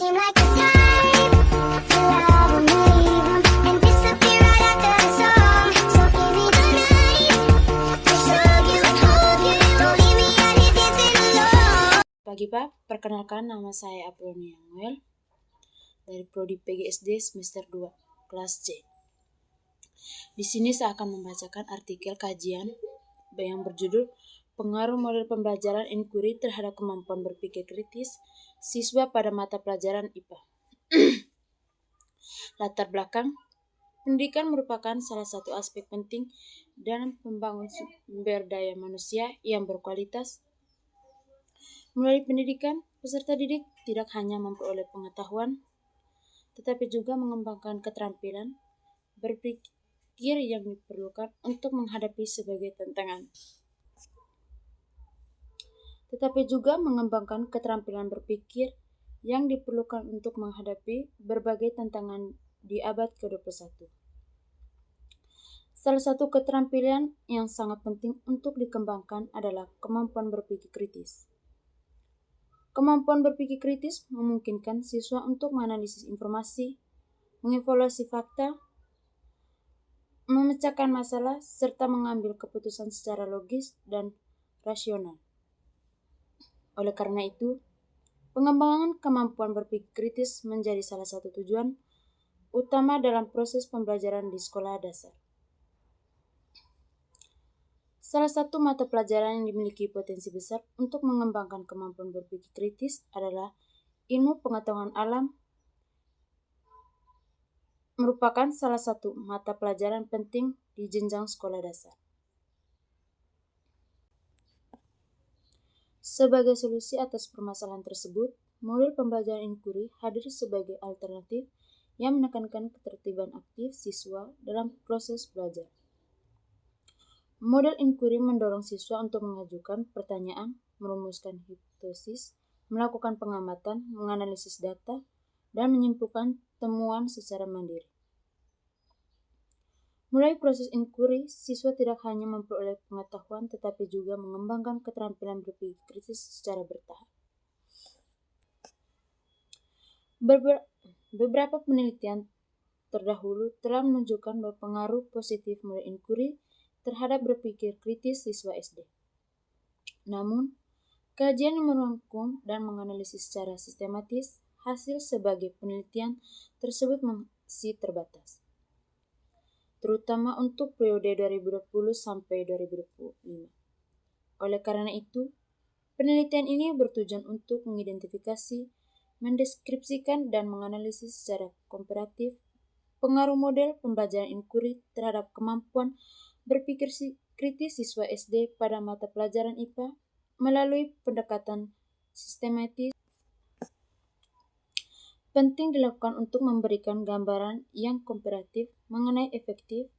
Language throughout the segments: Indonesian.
seem like the type to love and leave 'em and disappear right after the song. So give me the night to show you, hold you. Don't leave me out here dancing alone. Pagi Pak, perkenalkan nama saya Apolonia Noel dari Prodi PGSD semester 2, kelas C. Di sini saya akan membacakan artikel kajian yang berjudul Pengaruh Model Pembelajaran Inquiry Terhadap Kemampuan Berpikir Kritis Siswa pada Mata Pelajaran IPA. Latar belakang, pendidikan merupakan salah satu aspek penting dalam membangun sumber daya manusia yang berkualitas. Melalui pendidikan, peserta didik tidak hanya memperoleh pengetahuan, tetapi juga mengembangkan keterampilan berpikir yang diperlukan untuk menghadapi sebagai tantangan. Tetapi juga mengembangkan keterampilan berpikir yang diperlukan untuk menghadapi berbagai tantangan di abad ke-21. Salah satu keterampilan yang sangat penting untuk dikembangkan adalah kemampuan berpikir kritis. Kemampuan berpikir kritis memungkinkan siswa untuk menganalisis informasi, mengevaluasi fakta, memecahkan masalah, serta mengambil keputusan secara logis dan rasional. Oleh karena itu, pengembangan kemampuan berpikir kritis menjadi salah satu tujuan utama dalam proses pembelajaran di sekolah dasar. Salah satu mata pelajaran yang dimiliki potensi besar untuk mengembangkan kemampuan berpikir kritis adalah ilmu pengetahuan alam, merupakan salah satu mata pelajaran penting di jenjang sekolah dasar. Sebagai solusi atas permasalahan tersebut, model pembelajaran inquiry hadir sebagai alternatif yang menekankan ketertiban aktif siswa dalam proses belajar. Model inquiry mendorong siswa untuk mengajukan pertanyaan, merumuskan hipotesis, melakukan pengamatan, menganalisis data, dan menyimpulkan temuan secara mandiri. Mulai proses inquiry, siswa tidak hanya memperoleh pengetahuan tetapi juga mengembangkan keterampilan berpikir kritis secara bertahap. Beberapa penelitian terdahulu telah menunjukkan bahwa pengaruh positif model inquiry terhadap berpikir kritis siswa SD. Namun, kajian yang merangkum dan menganalisis secara sistematis hasil sebagai penelitian tersebut masih terbatas, terutama untuk periode 2020 sampai 2025. Oleh karena itu, penelitian ini bertujuan untuk mengidentifikasi, mendeskripsikan, dan menganalisis secara komparatif pengaruh model pembelajaran inquiry terhadap kemampuan berpikir kritis siswa SD pada mata pelajaran IPA melalui pendekatan sistematis. Penting dilakukan untuk memberikan gambaran yang komparatif mengenai efektif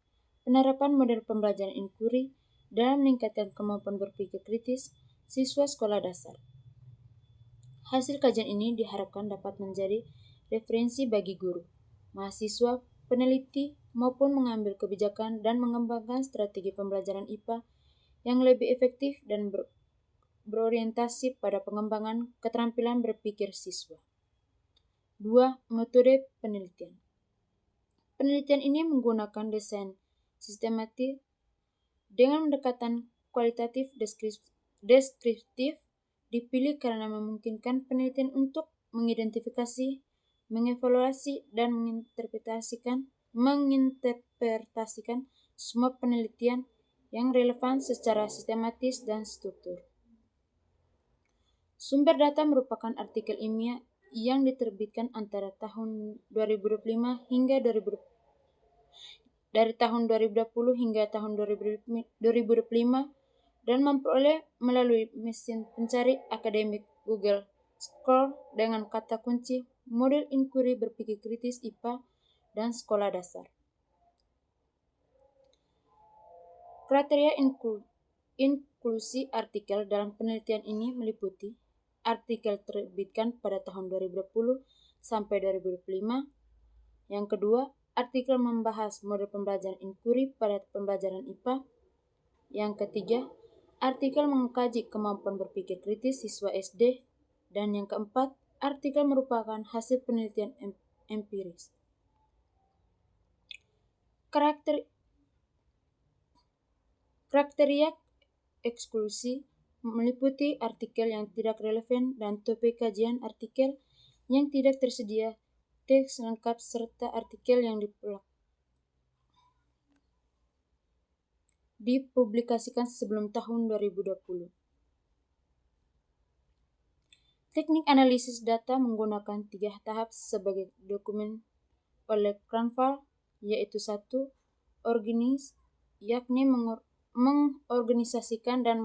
penerapan model pembelajaran inquiry dalam meningkatkan kemampuan berpikir kritis siswa sekolah dasar. Hasil kajian ini diharapkan dapat menjadi referensi bagi guru, mahasiswa, peneliti, maupun mengambil kebijakan dan mengembangkan strategi pembelajaran IPA yang lebih efektif dan berorientasi pada pengembangan keterampilan berpikir siswa. 2. Metode penelitian. Penelitian ini menggunakan desain sistematis dengan pendekatan kualitatif deskriptif dipilih karena memungkinkan penelitian untuk mengidentifikasi, mengevaluasi, dan menginterpretasikan semua penelitian yang relevan secara sistematis dan struktur. Sumber data merupakan artikel ilmiah yang diterbitkan antara tahun 2025 hingga dari tahun 2020 hingga tahun 2025 dan memperoleh melalui mesin pencari akademik Google Scholar dengan kata kunci model inquiry berpikir kritis IPA dan sekolah dasar. Kriteria inklusi artikel dalam penelitian ini meliputi artikel terbitkan pada tahun 2020 sampai 2025. Yang kedua, artikel membahas model pembelajaran inquiry pada pembelajaran IPA. Yang ketiga, artikel mengkaji kemampuan berpikir kritis siswa SD. Dan yang keempat, artikel merupakan hasil penelitian empiris. Kriteria eksklusi meliputi artikel yang tidak relevan dan topik kajian, artikel yang tidak tersedia teks lengkap, serta artikel yang dipublikasikan sebelum tahun 2020. Teknik analisis data menggunakan 3 tahap sebagai dokumen oleh Cranval, yaitu 1. Yakni mengorganisasikan dan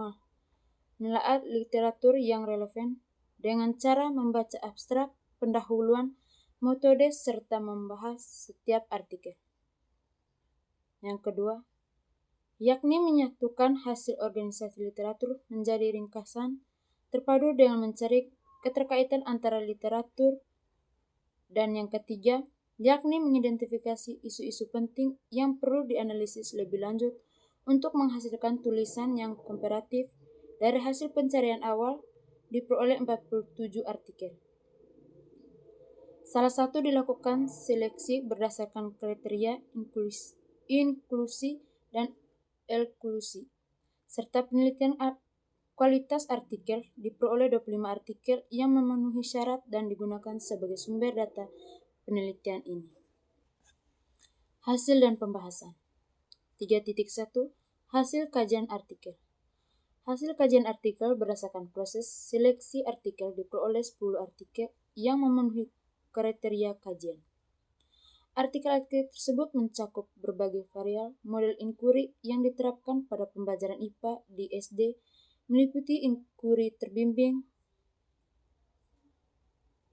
menelaah literatur yang relevan dengan cara membaca abstrak, pendahuluan, metode, serta membahas setiap artikel. Yang kedua, yakni menyatukan hasil organisasi literatur menjadi ringkasan terpadu dengan mencari keterkaitan antara literatur. Dan yang ketiga, yakni mengidentifikasi isu-isu penting yang perlu dianalisis lebih lanjut untuk menghasilkan tulisan yang komparatif. Dari hasil pencarian awal, diperoleh 47 artikel. Salah satu dilakukan seleksi berdasarkan kriteria inklusi dan eksklusi, serta penelitian kualitas artikel. Diperoleh 25 artikel yang memenuhi syarat dan digunakan sebagai sumber data penelitian ini. Hasil dan pembahasan. 3.1 Hasil kajian artikel. Hasil kajian artikel berdasarkan proses seleksi artikel diperoleh 10 artikel yang memenuhi kriteria kajian. Artikel-artikel tersebut mencakup berbagai varian model inquiry yang diterapkan pada pembelajaran IPA di SD, meliputi inquiry terbimbing,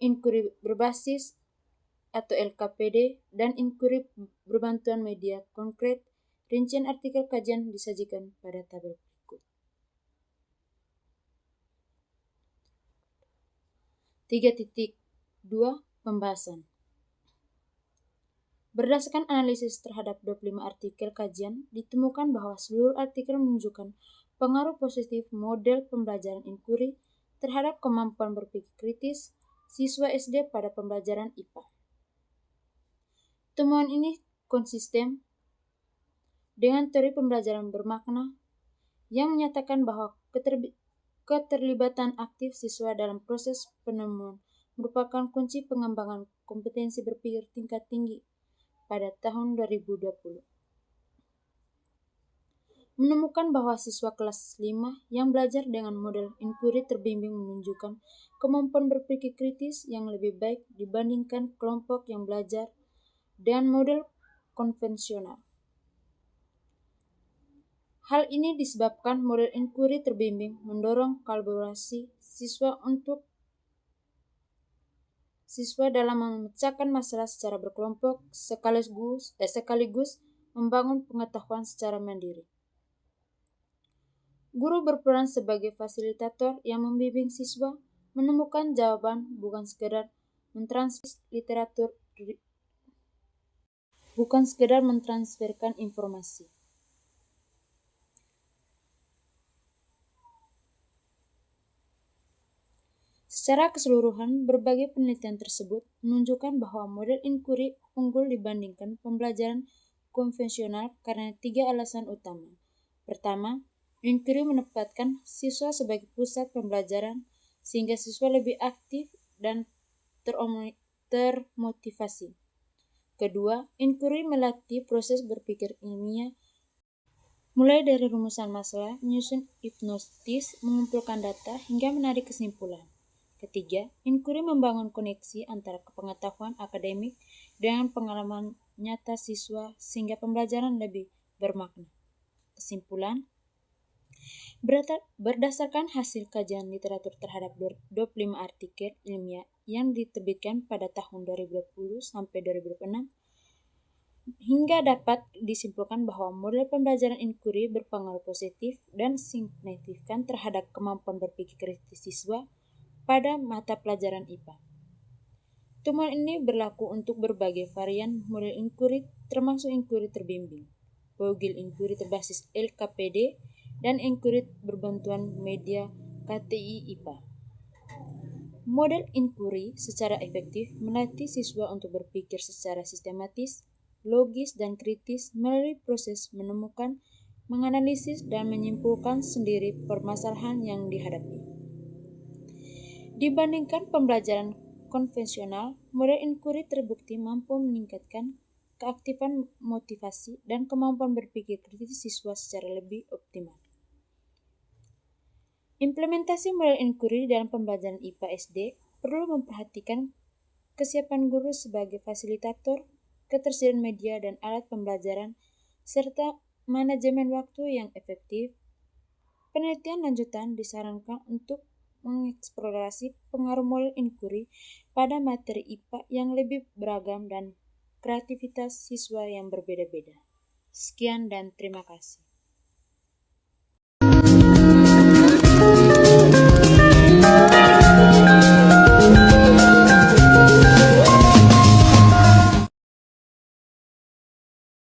inquiry berbasis atau LKPD, dan inquiry berbantuan media konkret. Rincian artikel kajian disajikan pada tabel berikut. 3.2 Pembahasan. Berdasarkan analisis terhadap 25 artikel kajian, ditemukan bahwa seluruh artikel menunjukkan pengaruh positif model pembelajaran inquiry terhadap kemampuan berpikir kritis siswa SD pada pembelajaran IPA. Temuan ini konsisten dengan teori pembelajaran bermakna yang menyatakan bahwa keterlibatan aktif siswa dalam proses penemuan merupakan kunci pengembangan kompetensi berpikir tingkat tinggi pada tahun 2020. Menemukan bahwa siswa kelas 5 yang belajar dengan model inquiry terbimbing menunjukkan kemampuan berpikir kritis yang lebih baik dibandingkan kelompok yang belajar dengan model konvensional. Hal ini disebabkan model inquiry terbimbing mendorong kolaborasi siswa dalam memecahkan masalah secara berkelompok sekaligus membangun pengetahuan secara mandiri. Guru berperan sebagai fasilitator yang membimbing siswa menemukan jawaban, bukan sekedar mentransferkan informasi. Secara keseluruhan, berbagai penelitian tersebut menunjukkan bahwa model inquiry unggul dibandingkan pembelajaran konvensional karena 3 alasan utama. Pertama, inquiry menempatkan siswa sebagai pusat pembelajaran sehingga siswa lebih aktif dan termotivasi. Kedua, inquiry melatih proses berpikir ilmiah mulai dari rumusan masalah, menyusun hipnotis, mengumpulkan data, hingga menarik kesimpulan. Ketiga, inquiry membangun koneksi antara pengetahuan akademik dengan pengalaman nyata siswa sehingga pembelajaran lebih bermakna. Kesimpulan, berdasarkan hasil kajian literatur terhadap 25 artikel ilmiah yang diterbitkan pada tahun 2020 sampai 2026, hingga dapat disimpulkan bahwa model pembelajaran inquiry berpengaruh positif dan signifikan terhadap kemampuan berpikir kritis siswa pada mata pelajaran IPA. Temuan ini berlaku untuk berbagai varian model inquiry termasuk inquiry terbimbing, Vogel inquiry berbasis LKPD, dan inquiry berbantuan media KTI IPA. Model inquiry secara efektif melatih siswa untuk berpikir secara sistematis, logis, dan kritis melalui proses menemukan, menganalisis, dan menyimpulkan sendiri permasalahan yang dihadapi. Dibandingkan pembelajaran konvensional, model inquiry terbukti mampu meningkatkan keaktifan motivasi dan kemampuan berpikir kritis siswa secara lebih optimal. Implementasi model inquiry dalam pembelajaran IPA SD perlu memperhatikan kesiapan guru sebagai fasilitator, ketersediaan media dan alat pembelajaran, serta manajemen waktu yang efektif. Penelitian lanjutan disarankan untuk mengeksplorasi pengaruh model inquiry pada materi IPA yang lebih beragam dan kreativitas siswa yang berbeda-beda. Sekian dan terima kasih.